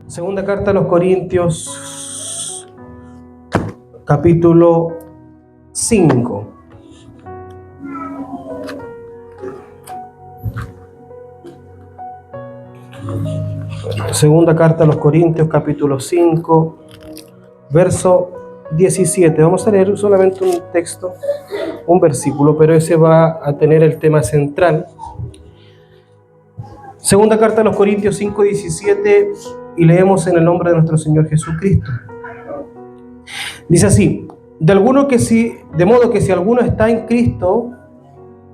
Segunda carta a los Corintios, capítulo 5. Segunda carta a los Corintios, capítulo 5, verso 17. Vamos a leer solamente un texto, un versículo, pero ese va a tener el tema central. Segunda carta a los Corintios 5, 17, y leemos en el nombre de nuestro Señor Jesucristo. Dice así: de modo que si alguno está en Cristo,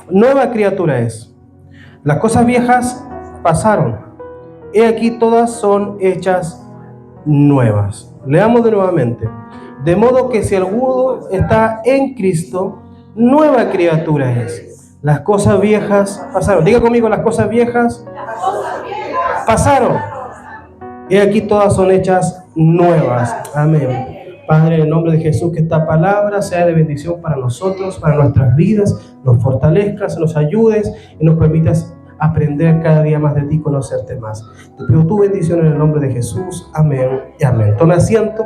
nueva criatura es. Las cosas viejas pasaron, he aquí todas son hechas nuevas. Leamos de nuevamente. De modo que si alguno está en Cristo, nueva criatura es. Las cosas viejas pasaron. Diga conmigo: las cosas viejas pasaron. He aquí todas son hechas nuevas. Amén. Padre, en el nombre de Jesús, que esta palabra sea de bendición para nosotros, para nuestras vidas, nos fortalezcas, nos ayudes y nos permitas aprender cada día más de ti, conocerte más. Te pido tu bendición en el nombre de Jesús. Amén y amén. Tome asiento.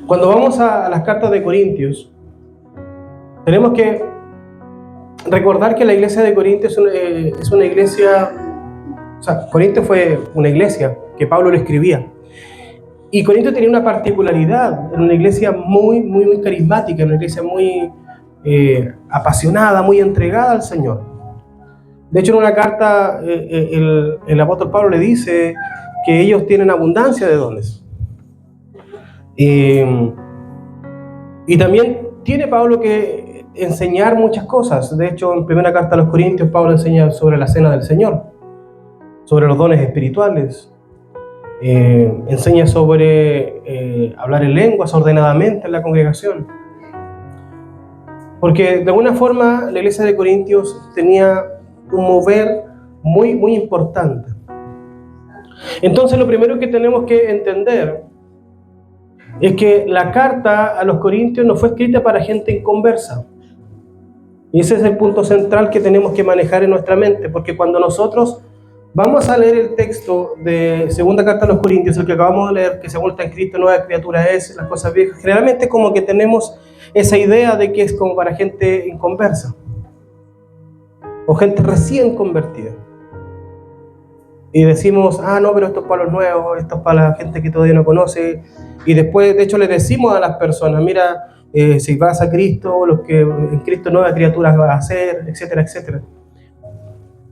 Cuando vamos a las cartas de Corintios, tenemos que recordar que la iglesia de Corintios es una iglesia, Corintios fue una iglesia que Pablo le escribía. Y Corintios tenía una particularidad, era una iglesia muy carismática, una iglesia muy apasionada, muy entregada al Señor. De hecho, en una carta el apóstol Pablo le dice que ellos tienen abundancia de dones. Y también tiene Pablo que enseñar muchas cosas. De hecho, en primera carta a los Corintios, Pablo enseña sobre la cena del Señor, sobre los dones espirituales, enseña sobre hablar en lenguas ordenadamente en la congregación. Porque de alguna forma la iglesia de Corintios tenía un mover muy importante. Entonces, lo primero que tenemos que entender es que la carta a los Corintios no fue escrita para gente inconversa. Y ese es el punto central que tenemos que manejar en nuestra mente, porque cuando nosotros vamos a leer el texto de segunda carta a los Corintios, el que acabamos de leer, que según está en Cristo, nueva criatura es, las cosas viejas, generalmente como que tenemos esa idea de que es como para gente inconversa, o gente recién convertida. Y decimos, no, pero esto es para los nuevos, esto es para la gente que todavía no conoce. Y después, de hecho, le decimos a las personas, mira, si vas a Cristo, los que en Cristo nuevas criaturas vas a ser, etcétera, etcétera.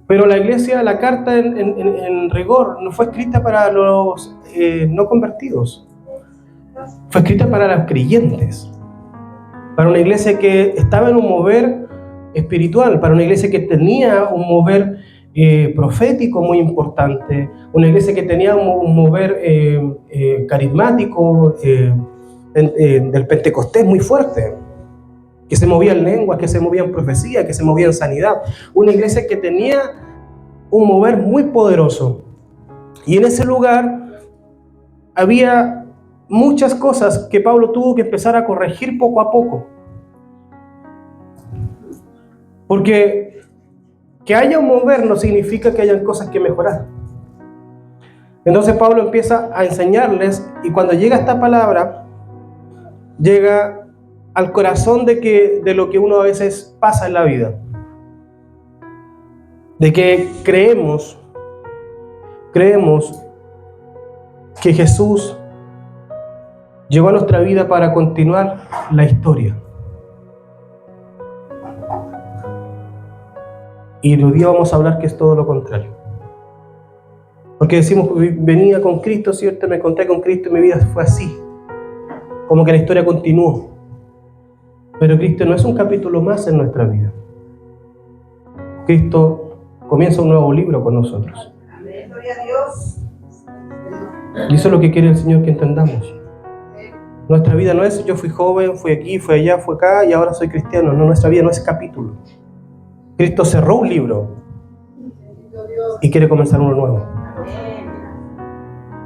Pero la iglesia, la carta en rigor, no fue escrita para los no convertidos. Fue escrita para los creyentes. Para una iglesia que estaba en un mover espiritual, para una iglesia que tenía un mover profético muy importante, una iglesia que tenía un mover carismático del Pentecostés muy fuerte, que se movía en lengua, que se movía en profecía, que se movía en sanidad, una iglesia que tenía un mover muy poderoso. Y en ese lugar había muchas cosas que Pablo tuvo que empezar a corregir poco a poco, porque que haya un mover no significa que hayan cosas que mejorar. Entonces Pablo empieza a enseñarles, y cuando llega esta palabra, llega al corazón de lo que uno a veces pasa en la vida. De que creemos que Jesús llegó a nuestra vida para continuar la historia. Y hoy día vamos a hablar que es todo lo contrario. Porque decimos, venía con Cristo, ¿cierto? Me encontré con Cristo y mi vida fue así. Como que la historia continuó. Pero Cristo no es un capítulo más en nuestra vida. Cristo comienza un nuevo libro con nosotros. Gloria a Dios. Y eso es lo que quiere el Señor que entendamos. Nuestra vida no es yo fui joven, fui aquí, fui allá, fui acá y ahora soy cristiano. No, nuestra vida no es capítulo. Cristo cerró un libro y quiere comenzar uno nuevo.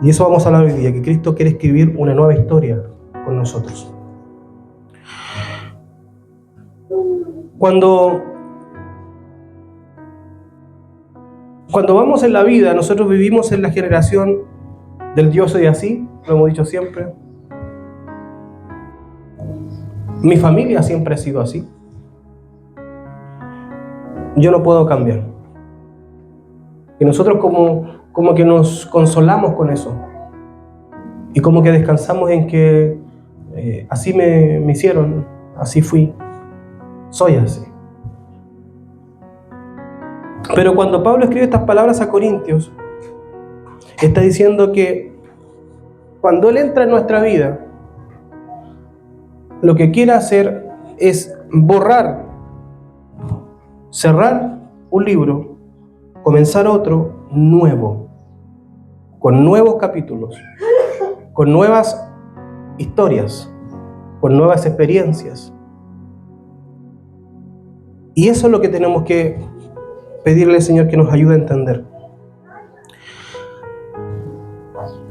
Y eso vamos a hablar hoy día, que Cristo quiere escribir una nueva historia con nosotros. Cuando vamos en la vida, nosotros vivimos en la generación del yo soy así, lo hemos dicho siempre. Mi familia siempre ha sido así. Yo no puedo cambiar. Y nosotros como que nos consolamos con eso. Y como que descansamos en que así me hicieron, así fui, soy así. Pero cuando Pablo escribe estas palabras a Corintios, está diciendo que cuando Él entra en nuestra vida, lo que quiere hacer es borrar, cerrar un libro, comenzar otro nuevo, con nuevos capítulos, con nuevas historias, con nuevas experiencias. Y eso es lo que tenemos que pedirle al Señor que nos ayude a entender.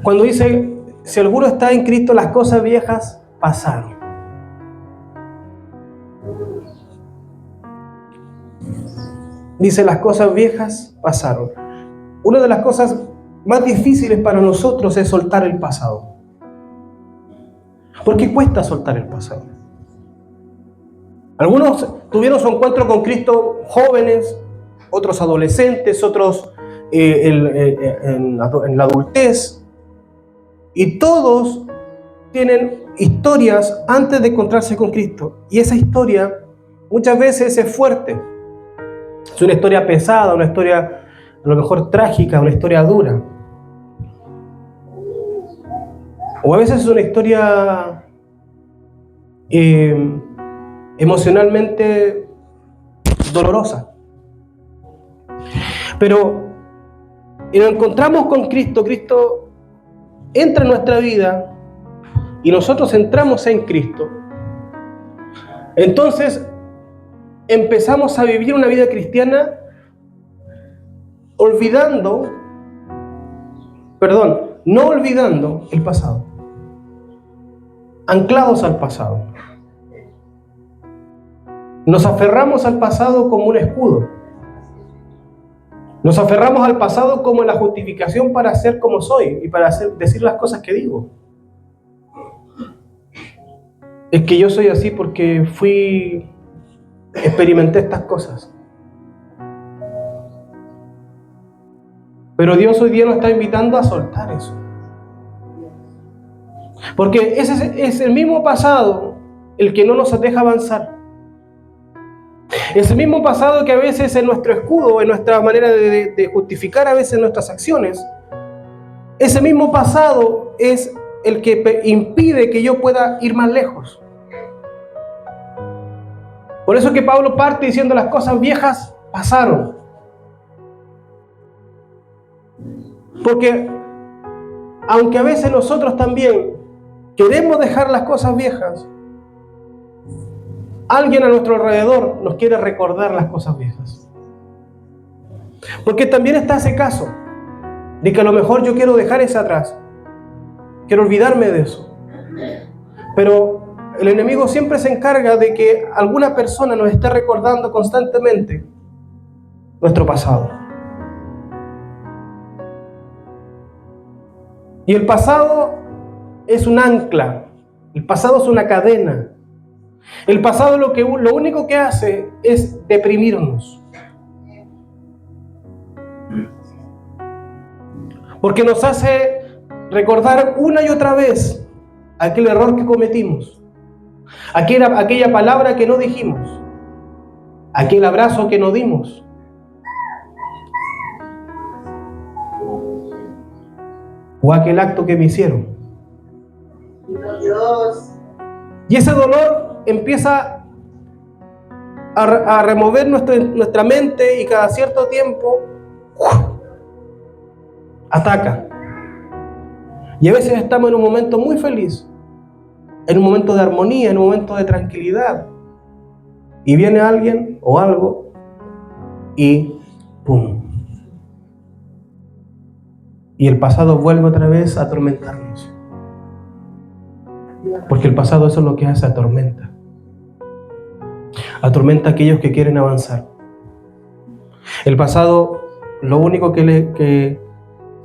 Cuando dice, si alguno está en Cristo, las cosas viejas pasaron. Dice, las cosas viejas pasaron. Una de las cosas más difíciles para nosotros es soltar el pasado. ¿Por qué cuesta soltar el pasado? Algunos tuvieron su encuentro con Cristo jóvenes, otros adolescentes, otros en la adultez. Y todos tienen historias antes de encontrarse con Cristo. Y esa historia muchas veces es fuerte. Es una historia pesada, una historia a lo mejor trágica, una historia dura. O a veces es una historia emocionalmente dolorosa. Pero nos encontramos con Cristo, Cristo entra en nuestra vida y nosotros entramos en Cristo. Entonces empezamos a vivir una vida cristiana no olvidando el pasado, anclados al pasado. Nos aferramos al pasado como un escudo. Nos aferramos al pasado como la justificación para ser como soy y para decir las cosas que digo. Es que yo soy así porque experimenté estas cosas. Pero Dios hoy día nos está invitando a soltar eso. Porque ese es el mismo pasado el que no nos deja avanzar. Es el mismo pasado que a veces es nuestro escudo, en nuestra manera de justificar a veces nuestras acciones. Ese mismo pasado es el que impide que yo pueda ir más lejos. Por eso que Pablo parte diciendo las cosas viejas pasaron. Porque aunque a veces nosotros también queremos dejar las cosas viejas, alguien a nuestro alrededor nos quiere recordar las cosas viejas. Porque también está ese caso de que a lo mejor yo quiero dejar eso atrás, quiero olvidarme de eso. Pero el enemigo siempre se encarga de que alguna persona nos esté recordando constantemente nuestro pasado. Y el pasado es un ancla, el pasado es una cadena. El pasado lo único que hace es deprimirnos. Porque nos hace recordar una y otra vez aquel error que cometimos, aquella palabra que no dijimos, aquel abrazo que no dimos. O aquel acto que me hicieron. Y ese dolor empieza a remover nuestra mente y cada cierto tiempo ataca. Y a veces estamos en un momento muy feliz, en un momento de armonía, en un momento de tranquilidad. Y viene alguien o algo y ¡pum! Y el pasado vuelve otra vez a atormentarnos. Porque el pasado eso es lo que hace, atormenta. atormenta a aquellos que quieren avanzar. El pasado, lo único que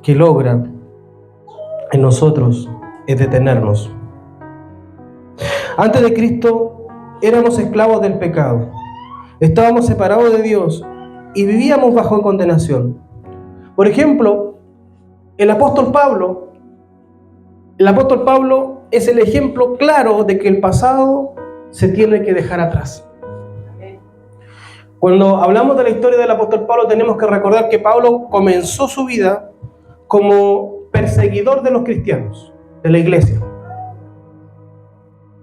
logra en nosotros es detenernos. Antes de Cristo éramos esclavos del pecado, estábamos separados de Dios y vivíamos bajo condenación. Por ejemplo, el apóstol Pablo es el ejemplo claro de que el pasado se tiene que dejar atrás. Cuando hablamos de la historia del apóstol Pablo, tenemos que recordar que Pablo comenzó su vida como perseguidor de los cristianos, de la iglesia.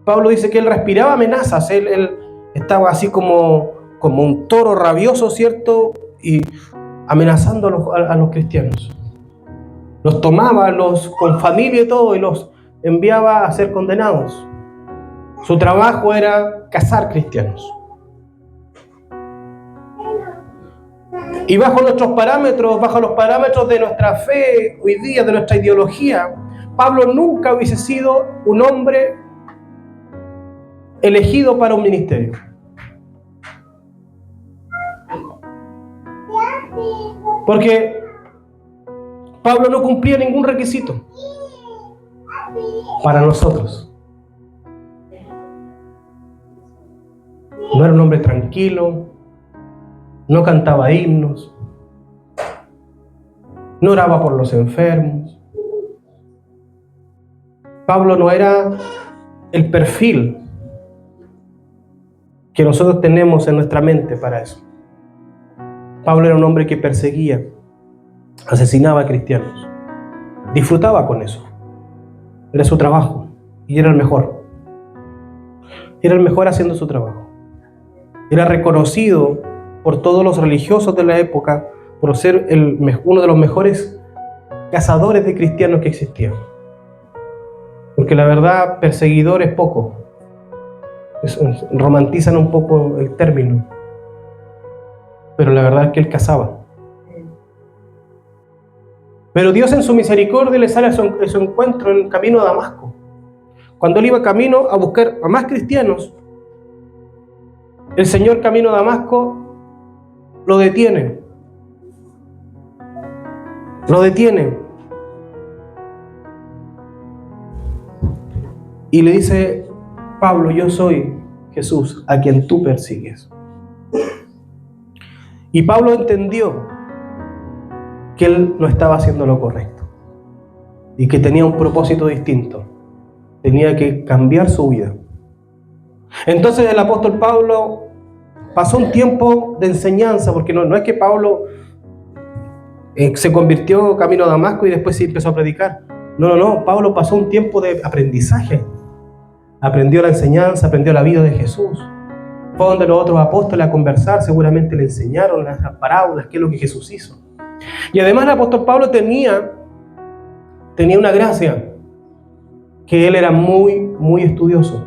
Pablo dice que él respiraba amenazas, él estaba así como un toro rabioso, ¿cierto? Y amenazando a los cristianos. Los tomaba con familia y todo y los enviaba a ser condenados. Su trabajo era cazar cristianos. Y bajo nuestros parámetros, bajo los parámetros de nuestra fe hoy día, de nuestra ideología, Pablo nunca hubiese sido un hombre elegido para un ministerio. Porque Pablo no cumplía ningún requisito para nosotros. No era un hombre tranquilo, no cantaba himnos, no oraba por los enfermos. Pablo no era el perfil que nosotros tenemos en nuestra mente para eso. Pablo era un hombre que perseguía, asesinaba a cristianos, disfrutaba con eso. Era su trabajo y era el mejor. Era el mejor haciendo su trabajo. Era reconocido por todos los religiosos de la época por ser uno de los mejores cazadores de cristianos que existían. Porque la verdad, perseguidor es poco. Romantizan un poco el término. Pero la verdad es que él cazaba. Pero Dios en su misericordia le sale a su encuentro en el camino a Damasco. Cuando él iba camino a buscar a más cristianos, el Señor camino a Damasco lo detiene. Lo detiene. Y le dice: Pablo, yo soy Jesús, a quien tú persigues. Y Pablo entendió que él no estaba haciendo lo correcto y que tenía un propósito distinto. Tenía que cambiar su vida. Entonces el apóstol Pablo pasó un tiempo de enseñanza, porque no es que Pablo se convirtió camino a Damasco y después sí empezó a predicar. No, Pablo pasó un tiempo de aprendizaje. Aprendió la enseñanza, aprendió la vida de Jesús. Fue donde los otros apóstoles a conversar, seguramente le enseñaron las parábolas, qué es lo que Jesús hizo. Y además el apóstol Pablo tenía una gracia, que él era muy estudioso.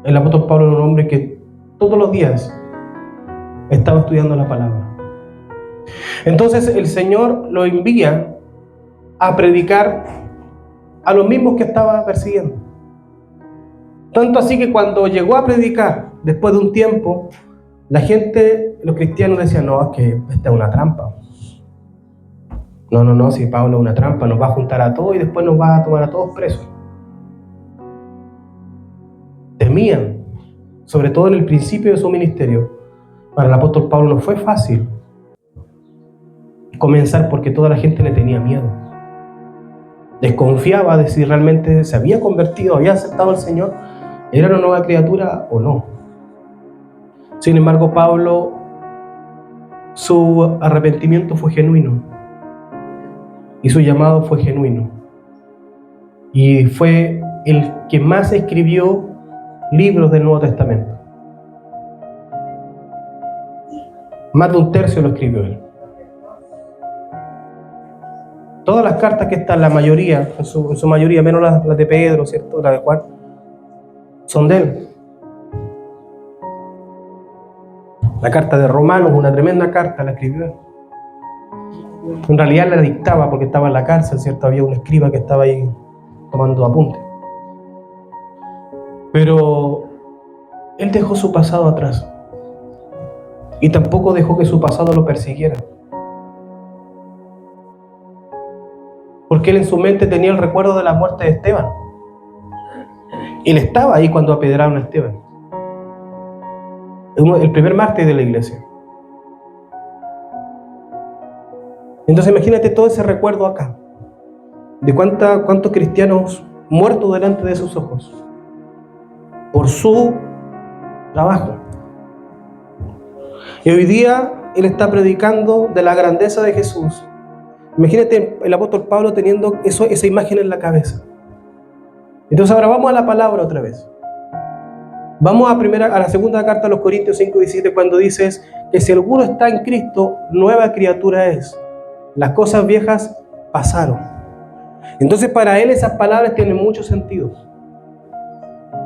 El apóstol Pablo era un hombre que todos los días estaba estudiando la palabra. Entonces el Señor lo envía a predicar a los mismos que estaba persiguiendo. Tanto así que cuando llegó a predicar, después de un tiempo, la gente, los cristianos decían: no, es que esta es una trampa. No, si Pablo es una trampa, nos va a juntar a todos y después nos va a tomar a todos presos. Temían, sobre todo en el principio de su ministerio. Para el apóstol Pablo no fue fácil comenzar, porque toda la gente le tenía miedo. Desconfiaba de si realmente se había convertido, había aceptado al Señor, era una nueva criatura o no. Sin embargo, Pablo, su arrepentimiento fue genuino y su llamado fue genuino. Y fue el que más escribió libros del Nuevo Testamento. Más de un tercio lo escribió él. Todas las cartas que están, la mayoría, en su mayoría, menos las de Pedro, ¿cierto? La de Juan, son de él. La carta de Romanos, una tremenda carta, la escribió él. En realidad la dictaba porque estaba en la cárcel, ¿cierto? Había un escriba que estaba ahí tomando apuntes. Pero él dejó su pasado atrás. y tampoco dejó que su pasado lo persiguiera. Porque él en su mente tenía el recuerdo de la muerte de Esteban. Él estaba ahí cuando apedrearon a Esteban. El primer mártir de la iglesia. Entonces imagínate todo ese recuerdo acá. De cuántos cristianos muertos delante de sus ojos. Por su trabajo. Y hoy día él está predicando de la grandeza de Jesús. Imagínate el apóstol Pablo teniendo esa imagen en la cabeza. Entonces ahora vamos a la palabra otra vez. Vamos a la segunda carta a los Corintios 5:17, cuando dices que si alguno está en Cristo, nueva criatura es. Las cosas viejas pasaron. Entonces para él esas palabras tienen mucho sentido.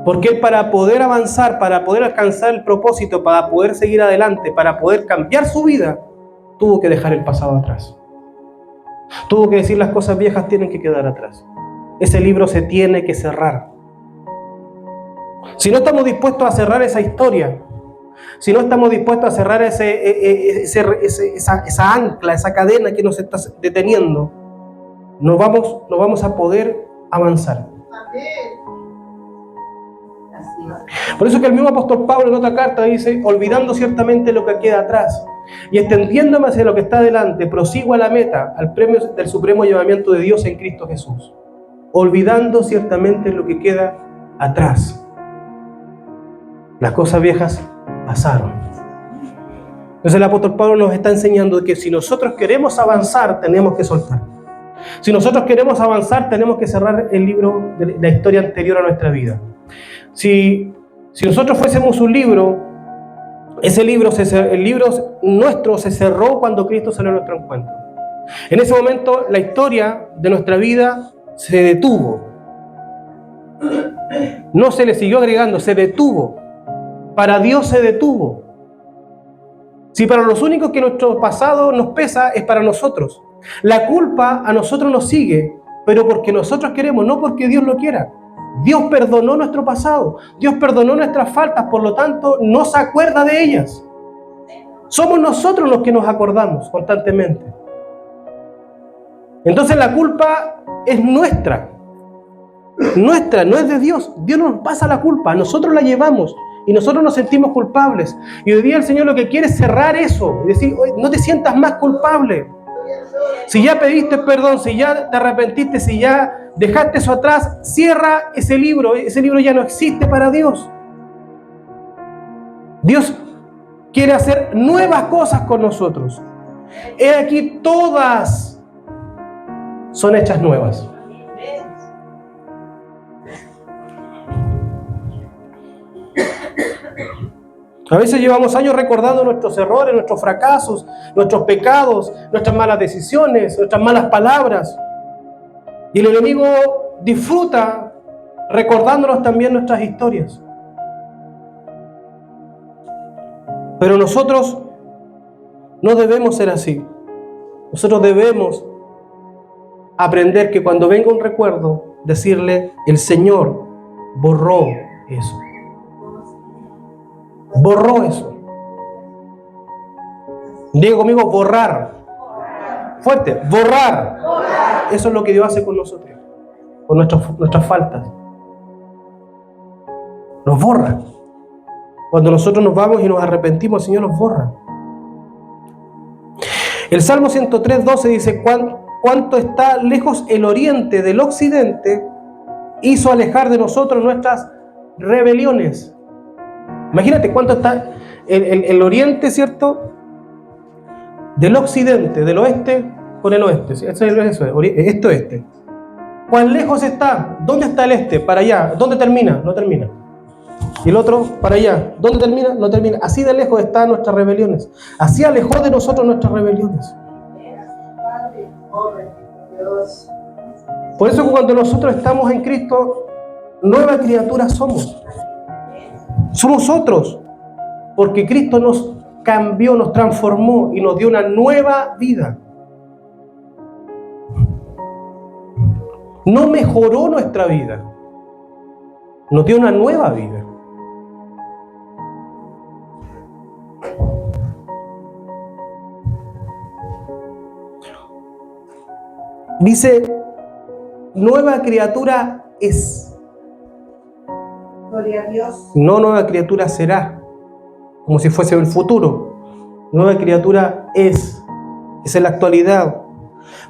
Porque él, para poder avanzar, para poder alcanzar el propósito, para poder seguir adelante, para poder cambiar su vida, tuvo que dejar el pasado atrás. Tuvo que decir las cosas viejas tienen que quedar atrás. Ese libro se tiene que cerrar. Si no estamos dispuestos a cerrar esa historia, si no estamos dispuestos a cerrar esa ancla, esa cadena que nos está deteniendo, no vamos a poder avanzar. Por eso que el mismo apóstol Pablo en otra carta dice: olvidando ciertamente lo que queda atrás y extendiéndome hacia lo que está delante, prosigo a la meta, al premio del supremo llamamiento de Dios en Cristo Jesús. Olvidando ciertamente lo que queda atrás. Las cosas viejas pasaron. Entonces el apóstol Pablo nos está enseñando que si nosotros queremos avanzar, tenemos que soltar. Si nosotros queremos avanzar, tenemos que cerrar el libro de la historia anterior a nuestra vida. Si nosotros fuésemos un libro, el libro nuestro se cerró cuando Cristo salió a nuestro encuentro. En ese momento la historia de nuestra vida se detuvo. No se le siguió agregando, se detuvo. Para Dios se detuvo. Si para los únicos que nuestro pasado nos pesa es para nosotros. La culpa a nosotros nos sigue, pero porque nosotros queremos, no porque Dios lo quiera. Dios perdonó nuestro pasado, Dios perdonó nuestras faltas, por lo tanto no se acuerda de ellas. Somos nosotros los que nos acordamos constantemente. Entonces la culpa es nuestra, no es de Dios. Dios nos pasa la culpa, nosotros la llevamos y nosotros nos sentimos culpables. Y hoy día el Señor lo que quiere es cerrar eso y decir: no te sientas más culpable. Si ya pediste perdón, si ya te arrepentiste, si ya dejaste eso atrás, cierra ese libro ya no existe para Dios. Dios quiere hacer nuevas cosas con nosotros. He aquí, todas son hechas nuevas. A veces llevamos años recordando nuestros errores, nuestros fracasos, nuestros pecados, nuestras malas decisiones, nuestras malas palabras. Y el enemigo disfruta recordándonos también nuestras historias. Pero nosotros no debemos ser así. Nosotros debemos aprender que cuando venga un recuerdo, decirle: el Señor borró eso. Borró eso. Diga conmigo: borrar. Fuerte, borrar. Eso es lo que Dios hace con nosotros, con nuestras faltas. Nos borra. Cuando nosotros nos vamos y nos arrepentimos, el Señor nos borra. El Salmo 103:12 dice: cuánto está lejos el oriente del occidente, hizo alejar de nosotros nuestras rebeliones. Imagínate cuánto está el oriente, ¿cierto? Del occidente, del oeste con el oeste. Este-oeste. ¿Cuán lejos está? ¿Dónde está el este? Para allá. ¿Dónde termina? No termina. Y el otro, para allá. ¿Dónde termina? No termina. Así de lejos están nuestras rebeliones. Así alejó de nosotros nuestras rebeliones. Por eso cuando nosotros estamos en Cristo, nueva criatura somos. Somos otros, porque Cristo nos cambió, nos transformó y nos dio una nueva vida. No mejoró nuestra vida, nos dio una nueva vida. Dice, nueva criatura es. Gloria a Dios. No nueva criatura será, como si fuese el futuro. Nueva criatura es en la actualidad.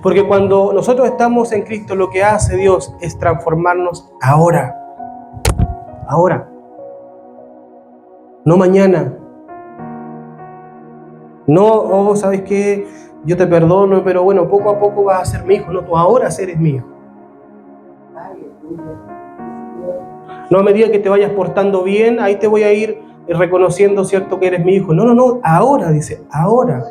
Porque cuando nosotros estamos en Cristo, lo que hace Dios es transformarnos ahora. Ahora. No mañana. No, oh, ¿sabes qué? Yo te perdono, pero bueno, poco a poco vas a ser mi hijo. No, tú ahora eres mi hijo. No a medida que te vayas portando bien, ahí te voy a ir reconociendo, ¿cierto?, que eres mi hijo. No, no, no, ahora, dice, ahora.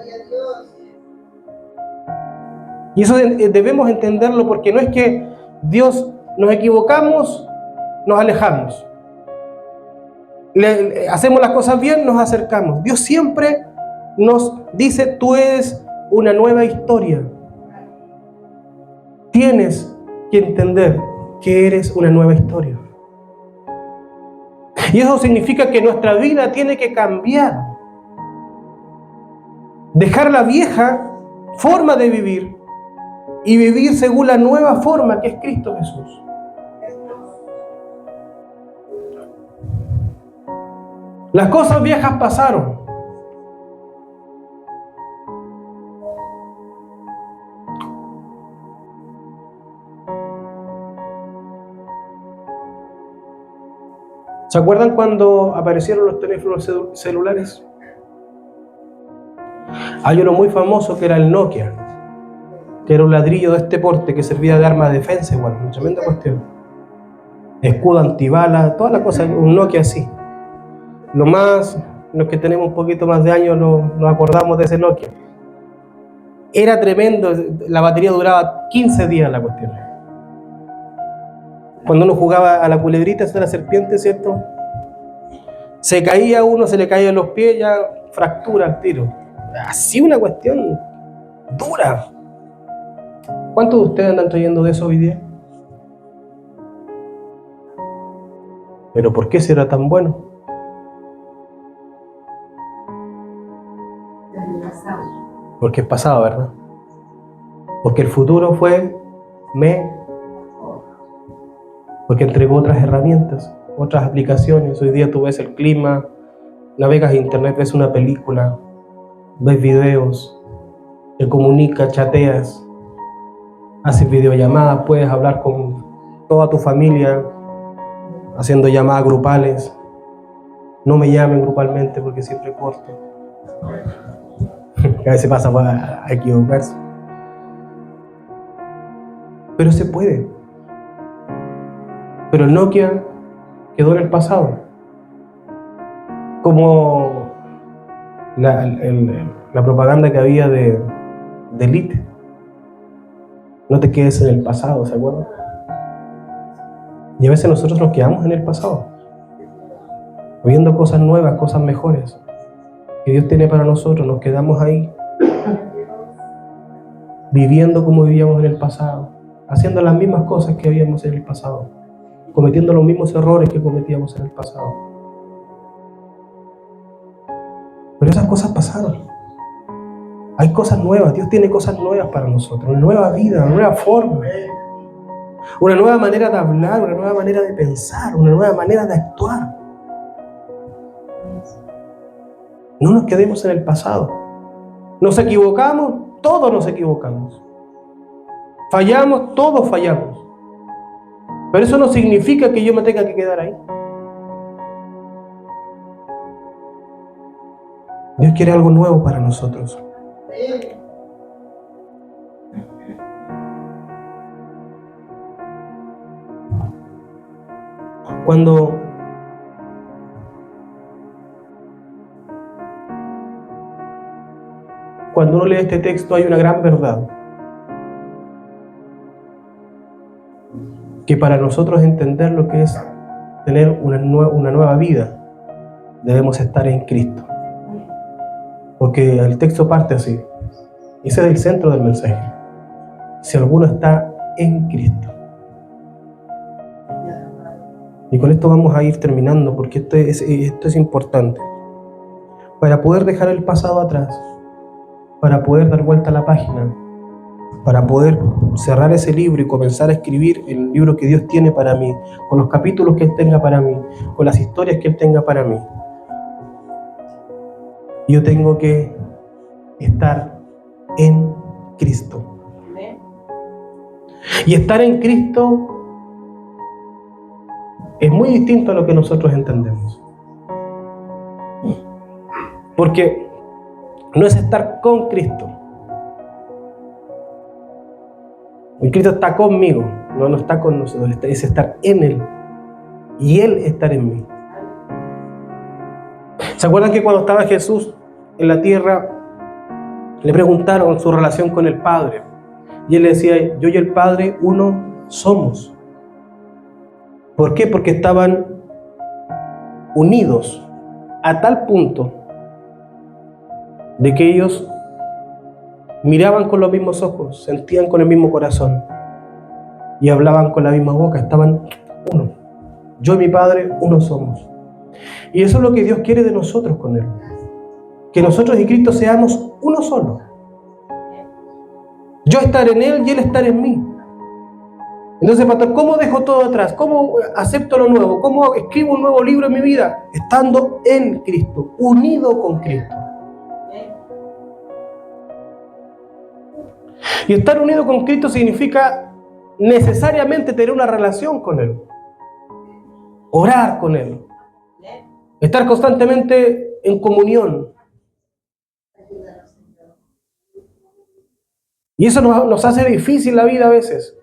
Y eso debemos entenderlo, porque no es que Dios nos equivocamos, nos alejamos. Hacemos las cosas bien, nos acercamos. Dios siempre nos dice, tú eres una nueva historia. Tienes que entender que eres una nueva historia. Y eso significa que nuestra vida tiene que cambiar. Dejar la vieja forma de vivir y vivir según la nueva forma que es Cristo Jesús. Las cosas viejas pasaron. ¿Se acuerdan cuando aparecieron los teléfonos celulares? Hay uno muy famoso que era el Nokia, que era un ladrillo de este porte que servía de arma de defensa, igual, una tremenda cuestión. Escudo antibala, todas las cosas, un Nokia así. Los que tenemos un poquito más de años nos acordamos de ese Nokia. Era tremendo, la batería duraba 15 días la cuestión. Cuando uno jugaba a la culebrita, esa era la serpiente, ¿cierto? Se caía uno, se le caían los pies, ya fractura al tiro. Así una cuestión dura. ¿Cuántos de ustedes andan trayendo de eso hoy día? ¿Pero por qué será tan bueno? Porque es pasado, ¿verdad? Porque el futuro fue porque entregó otras herramientas, otras aplicaciones. Hoy día tú ves el clima, navegas a internet, ves una película, ves videos, te comunicas, chateas, haces videollamadas, puedes hablar con toda tu familia, haciendo llamadas grupales. No me llamen grupalmente porque siempre corto. A veces pasa a equivocarse. Pero se puede. Pero el Nokia quedó en el pasado. Como la propaganda que había de Elite. No te quedes en el pasado, ¿se acuerdan? Y a veces nosotros nos quedamos en el pasado, viendo cosas nuevas, cosas mejores que Dios tiene para nosotros. Nos quedamos ahí, viviendo como vivíamos en el pasado, haciendo las mismas cosas que habíamos en el pasado, cometiendo los mismos errores que cometíamos en el pasado. Pero esas cosas pasaron. Hay cosas nuevas. Dios tiene cosas nuevas para nosotros, una nueva vida, una nueva forma, una nueva manera de hablar, una nueva manera de pensar, una nueva manera de actuar. No nos quedemos en el pasado. Nos equivocamos, todos nos equivocamos. Fallamos, todos fallamos. Pero eso no significa que yo me tenga que quedar ahí. Dios quiere algo nuevo para nosotros. Cuando uno lee este texto hay una gran verdad. Que para nosotros entender lo que es tener una nueva vida, debemos estar en Cristo. Porque el texto parte así. Ese es el centro del mensaje. Si alguno está en Cristo. Y con esto vamos a ir terminando, porque esto es importante. Para poder dejar el pasado atrás, para poder dar vuelta a la página, para poder cerrar ese libro y comenzar a escribir el libro que Dios tiene para mí, con los capítulos que Él tenga para mí, con las historias que Él tenga para mí. Yo tengo que estar en Cristo. Y estar en Cristo es muy distinto a lo que nosotros entendemos. Porque no es estar con Cristo. Cristo está conmigo, no está con nosotros, es estar en Él y Él estar en mí. ¿Se acuerdan que cuando estaba Jesús en la tierra le preguntaron su relación con el Padre? Y Él le decía, yo y el Padre uno somos. ¿Por qué? Porque estaban unidos a tal punto de que ellos miraban con los mismos ojos, sentían con el mismo corazón y hablaban con la misma boca, estaban uno. Yo y mi Padre uno somos. Y eso es lo que Dios quiere de nosotros con Él. Que nosotros y Cristo seamos uno solo. Yo estar en Él y Él estar en mí. Entonces, pastor, ¿cómo dejo todo atrás? ¿Cómo acepto lo nuevo? ¿Cómo escribo un nuevo libro en mi vida? Estando en Cristo, unido con Cristo. Y estar unido con Cristo significa necesariamente tener una relación con Él. Orar con Él. Estar constantemente en comunión. Y eso nos hace difícil la vida a veces.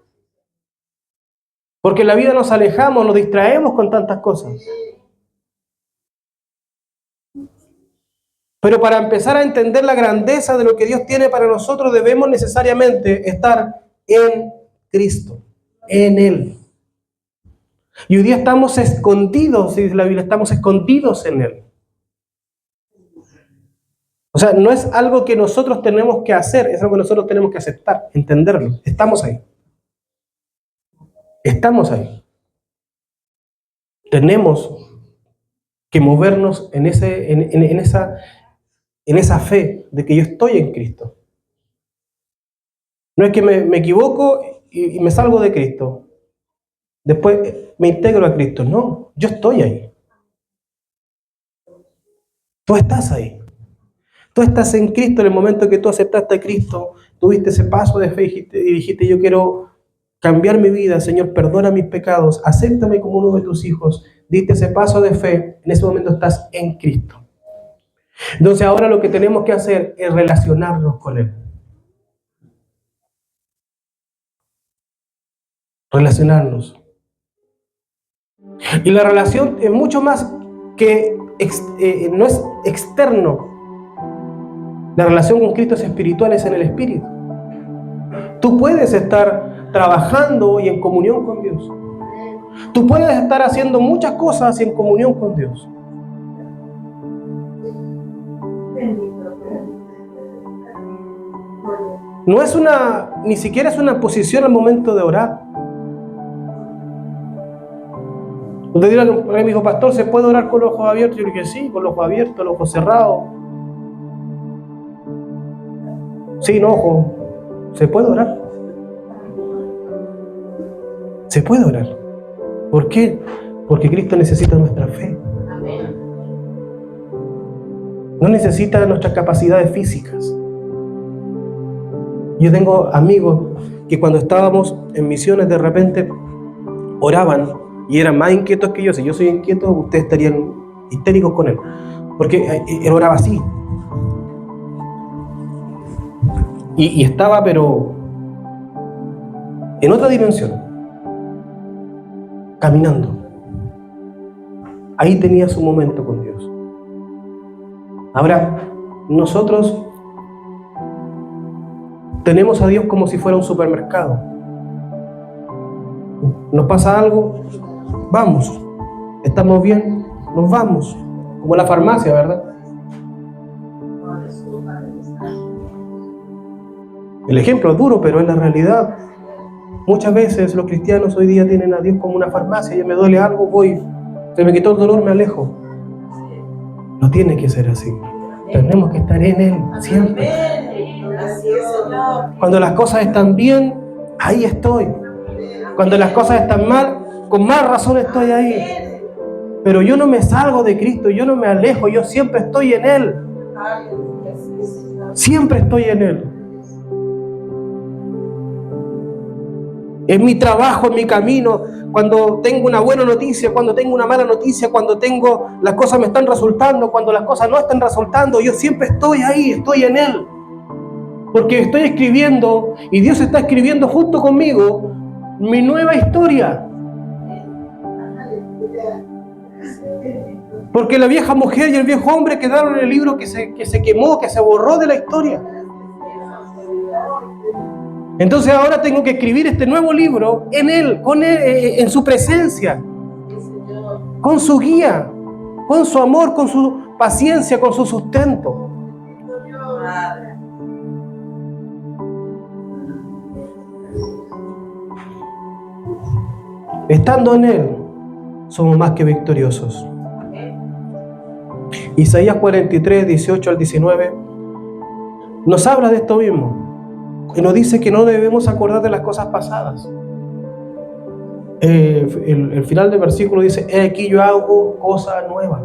Porque en la vida nos alejamos, nos distraemos con tantas cosas. Pero para empezar a entender la grandeza de lo que Dios tiene para nosotros, debemos necesariamente estar en Cristo, en Él. Y hoy día estamos escondidos, dice la Biblia, estamos escondidos en Él. O sea, no es algo que nosotros tenemos que hacer, es algo que nosotros tenemos que aceptar, entenderlo. Estamos ahí. Estamos ahí. Tenemos que movernos en esa fe de que yo estoy en Cristo. No es que me equivoco y me salgo de Cristo. Después me integro a Cristo. No, yo estoy ahí. Tú estás ahí. Tú estás en Cristo en el momento que tú aceptaste a Cristo, tuviste ese paso de fe y dijiste, yo quiero cambiar mi vida, Señor, perdona mis pecados, acéptame como uno de tus hijos. Diste ese paso de fe, en ese momento estás en Cristo. Entonces ahora lo que tenemos que hacer es relacionarnos con Él. Relacionarnos. Y la relación es mucho más que, no es externo. La relación con Cristo es espiritual, es en el Espíritu. Tú puedes estar trabajando y en comunión con Dios. Tú puedes estar haciendo muchas cosas y en comunión con Dios. No es ni siquiera es una posición al momento de orar. Usted dirá, me dijo, pastor, ¿se puede orar con los ojos abiertos? Yo le dije, sí, con los ojos abiertos, los ojos cerrados. Sin ojo. ¿Se puede orar? Se puede orar. ¿Por qué? Porque Cristo necesita nuestra fe. No necesita nuestras capacidades físicas. Yo tengo amigos que cuando estábamos en misiones de repente oraban y eran más inquietos que yo. Si yo soy inquieto, ustedes estarían histéricos con él. Porque él oraba así. Y estaba, pero en otra dimensión, caminando. Ahí tenía su momento con Dios. Ahora, nosotros tenemos a Dios como si fuera un supermercado. Nos pasa algo, vamos. Estamos bien, nos vamos. Como la farmacia, ¿verdad? El ejemplo es duro, pero es la realidad. Muchas veces los cristianos hoy día tienen a Dios como una farmacia. Ya me duele algo, voy. Se me quitó el dolor, me alejo. No tiene que ser así. Tenemos que estar en Él siempre. Así es, Señor. Cuando las cosas están bien, ahí estoy. Cuando las cosas están mal, con más razón estoy ahí. Pero yo no me salgo de Cristo, yo no me alejo, yo siempre estoy en Él. Siempre estoy en Él. En mi trabajo, en mi camino, cuando tengo una buena noticia, cuando tengo una mala noticia, cuando las cosas me están resultando, cuando las cosas no están resultando, yo siempre estoy ahí, estoy en Él. Porque estoy escribiendo, y Dios está escribiendo junto conmigo, mi nueva historia. Porque la vieja mujer y el viejo hombre quedaron en el libro que se quemó, que se borró de la historia. Entonces ahora tengo que escribir este nuevo libro en Él, con Él, en su presencia, con su guía, con su amor, con su paciencia, con su sustento. Estando en Él, somos más que victoriosos. Isaías 43, 18 al 19, nos habla de esto mismo. Y nos dice que no debemos acordar de las cosas pasadas. El final del versículo dice: he aquí yo hago cosa nueva.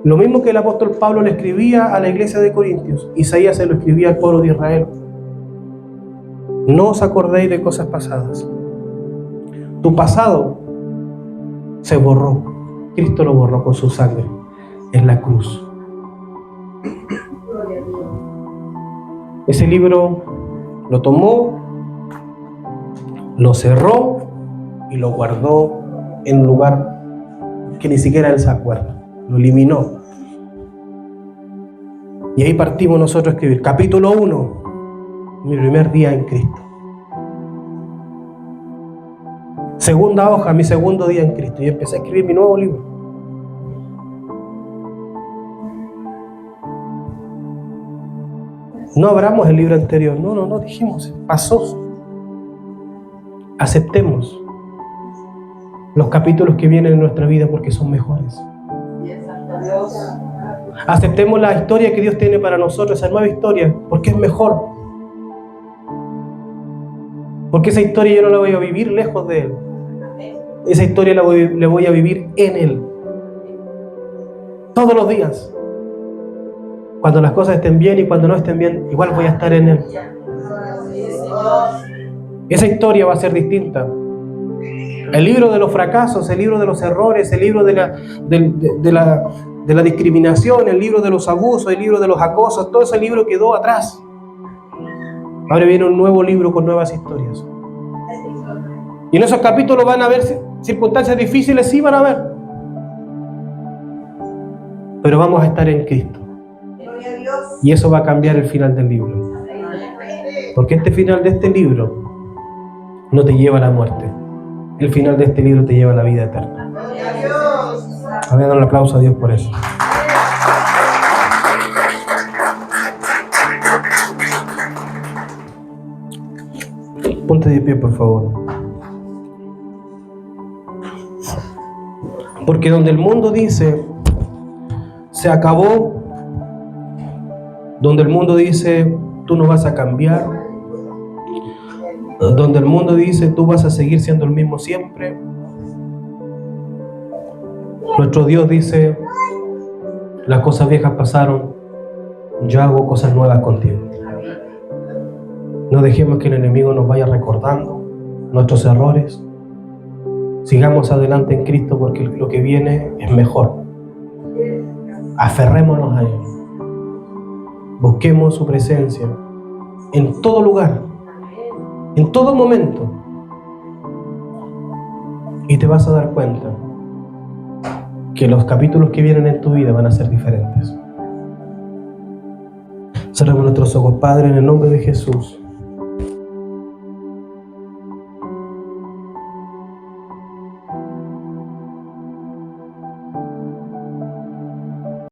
Lo mismo que el apóstol Pablo le escribía a la iglesia de Corintios, Isaías se lo escribía al pueblo de Israel. No os acordéis de cosas pasadas. Tu pasado se borró. Cristo lo borró con su sangre en la cruz. Ese libro lo tomó, lo cerró y lo guardó en un lugar que ni siquiera él se acuerda. Lo eliminó. Y ahí partimos nosotros a escribir. Capítulo 1. Mi primer día en Cristo. Segunda hoja, mi segundo día en Cristo. Y empecé a escribir mi nuevo libro. No abramos el libro anterior. No, dijimos, pasó. Aceptemos los capítulos que vienen en nuestra vida porque son mejores. Aceptemos la historia que Dios tiene para nosotros, esa nueva historia, porque es mejor. Porque esa historia yo no la voy a vivir lejos de Él. Esa historia la voy a vivir en Él. Todos los días. Cuando las cosas estén bien y cuando no estén bien, igual voy a estar en Él. Esa historia va a ser distinta. El libro de los fracasos, el libro de los errores, el libro de la discriminación, el libro de los abusos, el libro de los acosos, todo ese libro quedó atrás. Ahora viene un nuevo libro con nuevas historias. Y en esos capítulos van a haber circunstancias difíciles, sí van a haber. Pero vamos a estar en Cristo. Y eso va a cambiar el final del libro. Porque este final de este libro no te lleva a la muerte. El final de este libro te lleva a la vida eterna. Amén, dar un aplauso a Dios por eso. Ponte de pie, por favor. Porque donde el mundo dice se acabó, donde el mundo dice tú no vas a cambiar, donde el mundo dice tú vas a seguir siendo el mismo siempre, nuestro Dios dice las cosas viejas pasaron, yo hago cosas nuevas contigo. No dejemos que el enemigo nos vaya recordando nuestros errores. Sigamos adelante en Cristo porque lo que viene es mejor. Aferrémonos a Él. Busquemos su presencia en todo lugar, en todo momento. Y te vas a dar cuenta que los capítulos que vienen en tu vida van a ser diferentes. Cerremos nuestros ojos, Padre, en el nombre de Jesús.